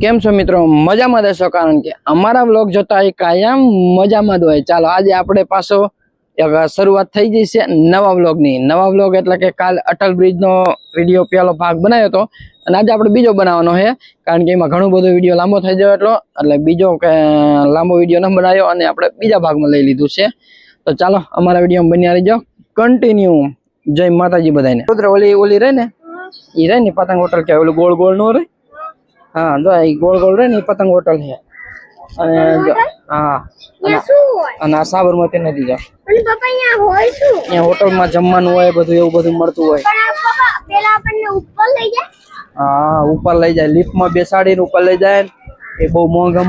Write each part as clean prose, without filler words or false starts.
કેમ છો મિત્રો? મજામાં દેશો, કારણ કે અમારા વ્લોગ જોતા હોય કાયમ મજામાં જ હોય. ચાલો આજે આપણે પાછો શરૂઆત થઈ ગઈ છે નવા વ્લોગની. નવા વ્લોગ એટલે કે કાલ અટલ બ્રિજનો વિડીયો પહેલો ભાગ બનાવ્યો હતો અને આજે આપણે બીજો બનાવવાનો છે, કારણ કે એમાં ઘણું બધું વિડીયો લાંબો થઈ ગયો એટલે બીજો લાંબો વિડીયો ન બનાવ્યો અને આપણે બીજા ભાગમાં લઈ લીધું છે. તો ચાલો અમારા વિડીયોમાં બન્યા રહીજો કન્ટિન્યુ. જય માતાજી બધાને. ઓલી રહે ને એ રહે ને પતંગ હોટલ કે ઓલું ગોળ ગોળ નો રહે. હા જો એ ગોળ ગોળ રહે ને એ પતંગ હોટલ છે. અને હા અને આ સાબરમતી નદી જાવ અહીંયા હોટલમાં જમવાનું હોય, બધું એવું બધું મળતું હોય. હા ઉપર લઈ જાય, લિફ્ટમાં બેસાડીને ઉપર લઈ જાય. એ બહુ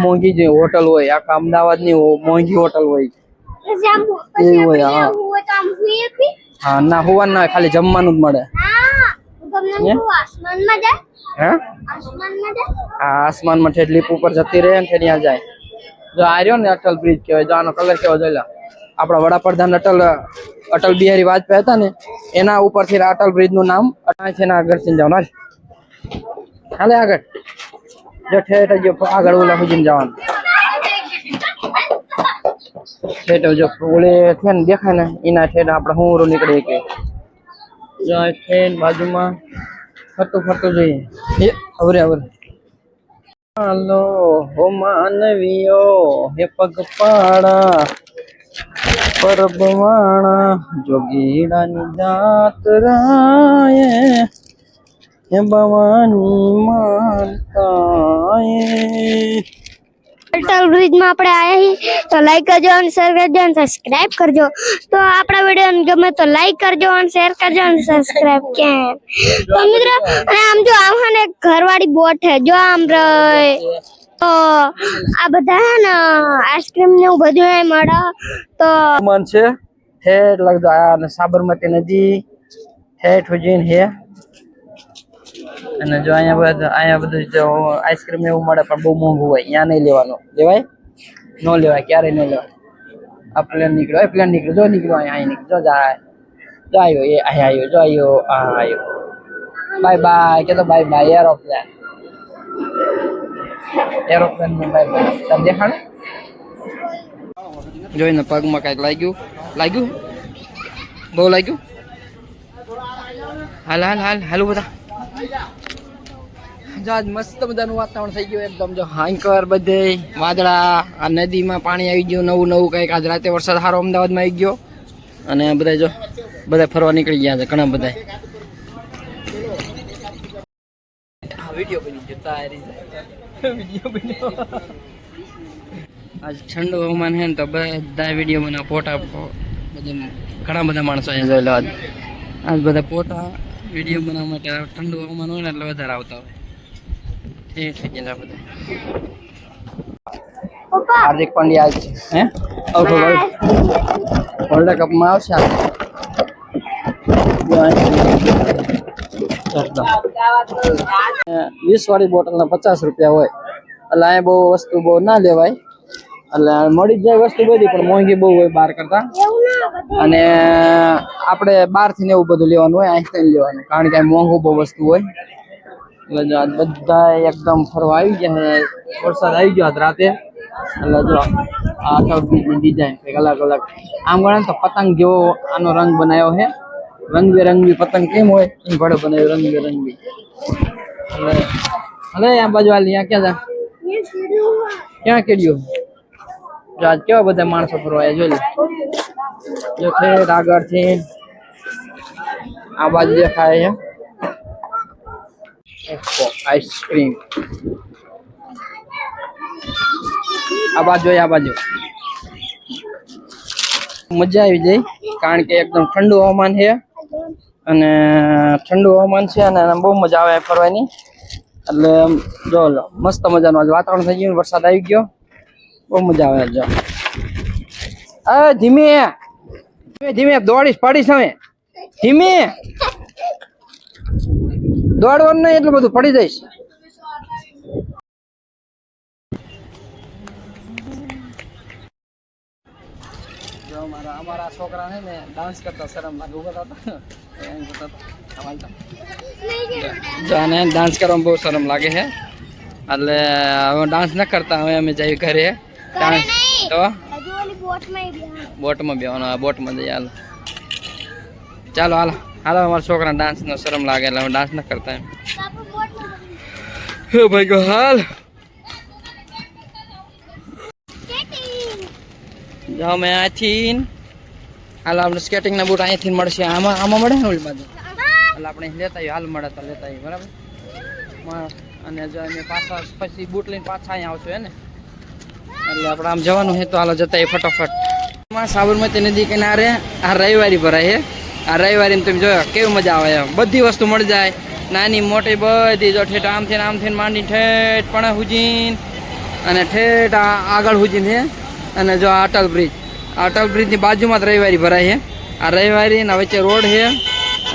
મોંઘી જે હોટલ હોય, આખા અમદાવાદની મોંઘી હોટલ હોય એવી હોય. હા ના હોવાનું ના, ખાલી જમવાનું જ મળે. આસમાનમાં ઠેઠ લીપ ઉપર જતી રહે ને ત્યાં જાય. જો આ રહ્યો ને અટલ બ્રિજ કહેવાય. જો આનો કલર કેવો જોઈ લો. આપણા વડાપ્રધાન અટલ બિહારી વાજપેયી હતા ને એના ઉપરથી અટલ બ્રિજ નું નામ છે ને. આગળ થી જવાનું હાલે આગળ જો ઠેઠ જો આગળ ઓલા સુધી જવાનું. ઠેઠ જો ઓલે છે ને દેખાય ને એના ઠેઠ આપણે હું નીકળીએ કે જો ઠેઠ બાજુમાં ફરતું જોઈએ. હવે હાલો હો માનવીઓ હે પગપાળા પરબવાણા જોગીડાની જાતરાએ હે ભવાની માતાએ. અટલ બ્રિજ માં આપણે આયા છીએ તો લાઈક કરજો અને શેર કરજો અને સબસ્ક્રાઇબ કરજો. તો આપણા વિડીયો ગમે તો લાઈક કરજો અને શેર કરજો અને સબસ્ક્રાઇબ કેમ તો મિત્રો. અને આમ જો આમાં ને ઘરવાળી બોટ છે જો આમ રે. તો આ બધા હે ને આઈસ્ક્રીમ ને બધું એ મળે. તો મન છે ઠેઠ લગતો આ સાબરમતી નદી ઠેઠ ઉજીન હે. અને જો અહીંયા બધું જો આઈસ્ક્રીમ એવું મળે પણ બહુ મોંઘું હોય. અહીંયા નહીં લેવાનું. લેવાય ન લેવાય, ક્યારેય ન લેવાય. આ પ્લેન નીકળ્યો, પ્લેન નીકળ્યો, જો નીકળ્યો અહીંયા નીકળ્યો. જો જાય જો આવ્યો, એ અહીંયા આવ્યો, જો આવ્યો, આ આવ્યો. બાય બાય કે તો બાય બાય એરોપ્લેન. એરોપ્લેન ને બાય બાય. તમે દેખાડે જોઈને પગમાં કઈક લાગ્યું બહુ લાગ્યું. હાલ હાલ હાલ હાલું બધા. આજ મસ્ત મજાનું વાતાવરણ થઈ ગયું એકદમ. જો હાંકર બધે વાદળા, આ નદીમાં પાણી આવી ગયું નવું કઈક. આજ રાતે વરસાદ સારો અમદાવાદમાં આવી ગયો અને બધા ફરવા નીકળી ગયા છે ઘણા બધા. વિડીયો બની ગયો આજ ઠંડુ હવામાન છે ને તો બધા વિડીયો બનાવ ફોટા બધું ઘણા બધા માણસો અહીંયા જોયેલા. આજ બધા ફોટા વિડીયો બનાવવા માટે ઠંડુ હવામાન હોય ને એટલે વધારે આવતા હોય. એ થઈ ગયેલા બધા. હાર્દિક પંડ્યા આજ હે વર્લ્ડ કપમાં આવશે. 20 વાળી બોટલના 50 રૂપિયા હોય. એટલે અહીંયા બહુ વસ્તુ બહુ ના લેવાય. એટલે મળી જ જાય વસ્તુ બધી, પણ મોંઘી બહુ હોય બહાર કરતા. અને આપણે બહારથી ને એવું બધું લેવાનું હોય, અહીંથી લેવાનું, કારણ કે મોંઘું બહુ વસ્તુ હોય. એટલે બધા એકદમ ફરવા આવી ગયા. વરસાદ આવી ગયો રાતે. એટલે જો આ ડિઝાઇન અલગ અલગ આમ ગણે તો પતંગ જેવો આનો રંગ બનાવ્યો છે. રંગબેરંગી પતંગ કેમ હોય એમ ઘડે બનાવ્યો રંગબેરંગી. એટલે આ બાજુ અહીંયા ક્યાં કેડ્યું. જો આજ કેવા બધા માણસો ફરવા આવ્યા જોઈ લે. જો ઠેઠ આગળથી આ બાજુ દેખાય છે આઈસ્ક્રીમ. આ બાજુ મજા આવી જાય, કારણ કે એકદમ ઠંડુ હવામાન છે. અને ઠંડુ હવામાન છે અને બહુ મજા આવે ફરવાની. એટલે જો મસ્ત મજાનું આજ વાતાવરણ થઈ ગયું. વરસાદ આવી ગયો, બહુ મજા આવે. જો ધીમે ધીમે દોડીશ પડીશ. હવે ધીમે દોડવાનું નહીં, એટલું બધું પડી જઈશ. અમારા છોકરા ને ડાન્સ કરતા શરમ લાગે. જાને ડાન્સ કરવામાં બહુ શરમ લાગે છે. એટલે હવે ડાન્સ ન કરતા હવે અમે જઈએ ઘરે ડાન્સ તો હજુ ઓલી બોટમાં બોટમાં બેવાનો બોટમાં જઈએ હાલ ચાલો હાલ હાલો અમારા છોકરા ડાન્સ નો શરમ લાગે એટલે અમે ડાન્સ ન કરતા એમ હે ભાઈ ગો હાલ જાઓ મેં અહીંથી હાલ આપણે સ્કેટિંગ ના બૂટ અહીંથી મળશે આમાં મળે ને ઓલી બાજુ એટલે આપણે લેતા આવીએ હાલ મળે તો લેતા આવીએ બરાબર અને જો અમે પાછા પછી બૂટ લઈને પાછા અહીંયા આવશું હે ને એટલે આપણે આમ જવાનું છે તો હાલો જતા આવીએ ફટાફટ સાબરમતી નદી કિનારે આ રવિવારી ભરાય છે આ રવિવારી તમે જોયો કેવી મજા આવે એમ બધી વસ્તુ મળી જાય નાની મોટી બધી જો ઠેઠ આમથી માંડી ઠેઠ પણ હુજીન અને ઠેઠ આગળ હુજીન છે અને જો આ અટલ બ્રિજની બાજુમાં જ રવિવારી ભરાય છે આ રવિવારી ને વચ્ચે રોડ છે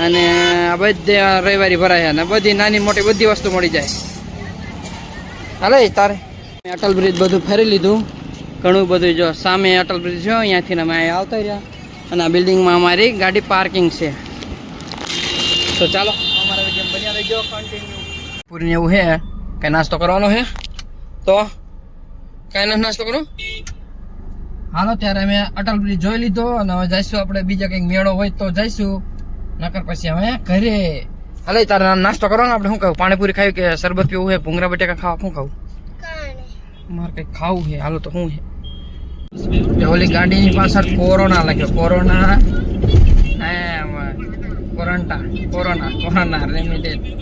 અને આ બધી રવિવારી ભરાય છે અને બધી નાની મોટી બધી વસ્તુ મળી જાય હાલે તારે અટલ બ્રિજ બધું ફરી લીધું ઘણું બધું જો સામે અટલ બ્રિજ છે અહીંયાથી અમે અહીંયા આવતા રહ્યા અને આ બિલ્ડિંગમાં અમારી ગાડી પાર્કિંગ છે તો ચાલો અમારા વિડીયો બન્યા રહેજો કન્ટિન્યુ પૂરીને એવું છે કઈ નાસ્તો કરવાનો છે તો કઈ નાસ્તો કરો હાલો ત્યારે અમે અટલ બ્રિજ જોઈ લીધો અને હવે જઈશું આપણે બીજા કંઈક મેળો હોય તો જઈશું નકર પછી અમે ઘરે હાલે તારે નાસ્તો કરવાનો આપણે શું કહું પાણીપુરી ખાવી કે શરબત પીવું છે ભૂંગરા બટેકા ખાવા શું ખાવું મારે કંઈક ખાવું છે હાલો તો શું છે ઓલી ગાડીની પાછળ કોરોના લખ્યો કોરોના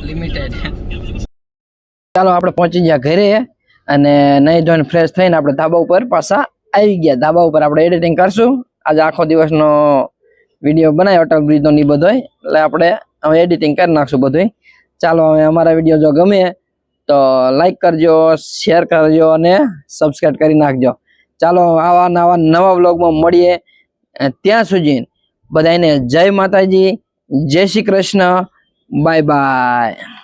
લિમિટેડ ચાલો આપણે પહોંચી ગયા ઘરે અને નહીં ધોઈને ફ્રેશ થઈને આપણે ધાબા ઉપર પાછા આવી ગયા ધાબા ઉપર આપણે એડિટિંગ કરશું આજે આખો દિવસનો વિડીયો બનાવ્યો અટલ બ્રિજનો ની બધો એટલે આપણે હવે એડિટિંગ કરી નાખશું બધું ચાલો હવે અમારા વિડીયો જો ગમે તો લાઈક કરજો શેર કરજો અને સબસ્ક્રાઇબ કરી નાખજો ચાલો આવા નવા વ્લોગમાં મળીએ ત્યાં સુધી બધાને જય માતાજી જય શ્રી કૃષ્ણ બાય બાય